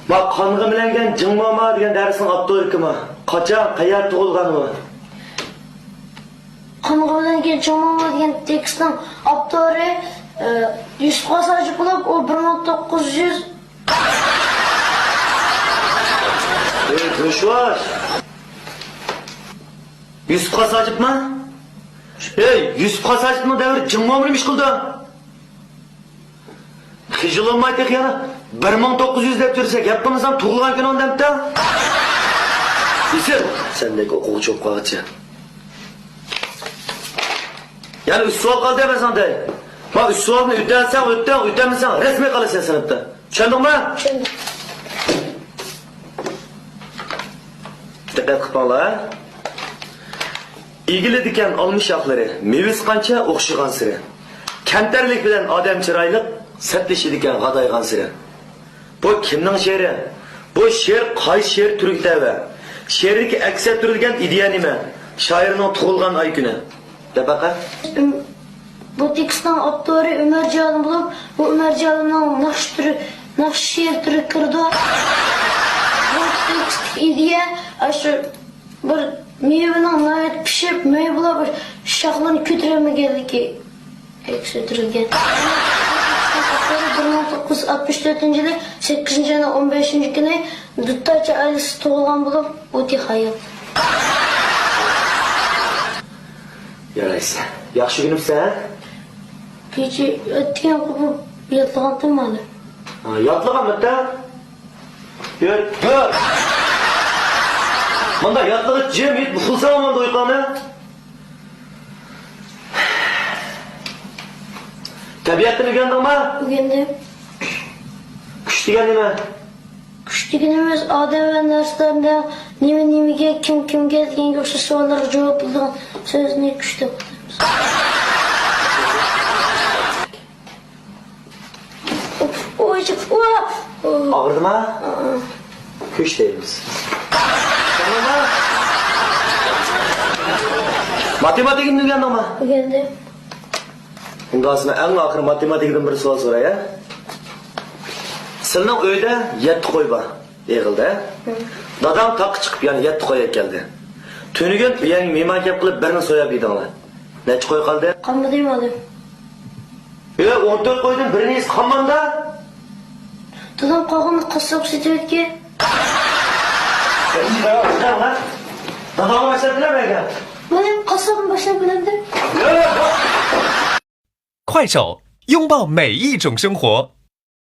Bak kanıgı bilengen Cıngmama degan dersin abdurri kimi? Kaçan, qayar tug'ilgani mı? Qanıqıdan Cıngmama degan tekstning avtori Yusuf Qasajib bo'lib, u 1900 Rüşvaş. Yusuf Qasajib mı? Yusuf Qasajib mı devir Cıngmama'nı iş kıldı? Hicilolmaydık ya. 1900 dep tursek, yapmamızdan tug'ilgan kuni onu depti. Yusuf, sendeki o'quvchi bo'lib qolg'achi. Yani 3 savol qoldi emassan dey. Bak 3 savolni o'tasan, o'tamasan, rasmiy qolasan sinfda. Tushundingmi? Tushundim. Diqqat qilib qolinglar. İgili diken almış yakları, meviz qancha o'xshagan siri. Kamtarlik bilan odam chiroyli, satlishi diken g'adaygan siri. Bu kimning she'ri? Bu she'r qaysi she'r turiga va she'rdagi aks ettirilgan ideya nima? Shoirning tug'ilgan oy kuni. Deb baqa. Bu tekstning avtori Umar Jalil bo'lib, bu Umar Jalilning naqsh she'r turi kirdi. Bu tekst ideya shu bir meyvenin nayet pişip meyveler bir şaxlarını kötüremegelligi aks ettirilgan. 1964 yılı 8. ayının 15. günü Duttacha ailesi tug'ilgan bo'lib, o'ta hayot. Yaraysa. Yaxshi kunimsan? Kecha o'tgan qilib yotlagandim mana. Ha, yotlaganmi-da? Yur. Bunda yatlığı cem et, bıkılsam amanda uyqanı. Tabiatını öğrendin mi? Öğrendim. Kuş degan nima? Kuch deganimiz odam va narsalardan nimaga kimga deganga o'xshash savollarga javob bo'lgan so'zni kuch deb ataymiz. Ağrıdı mı? Kuş deymiz. Tamam mı? Matematikini öğrendin mi? Öğrendim. Bundan sonra en ahir matematikten bir soru soray ya. Senin öyde 7 koy var. Eğildi. Dadam tak çıkıp yani 7 koy geldi. Tönügün yani mimar kep kılıp birini soyabildiğinler. Neçi koy kaldı? Qanday deymadim. 14 koydun birini kanmanda. Dadam qolganini qassob setibetgan. Dadamı başlar bilemeyken. Men qassobni boshlab bilamdim. 快手，拥抱每一种生活。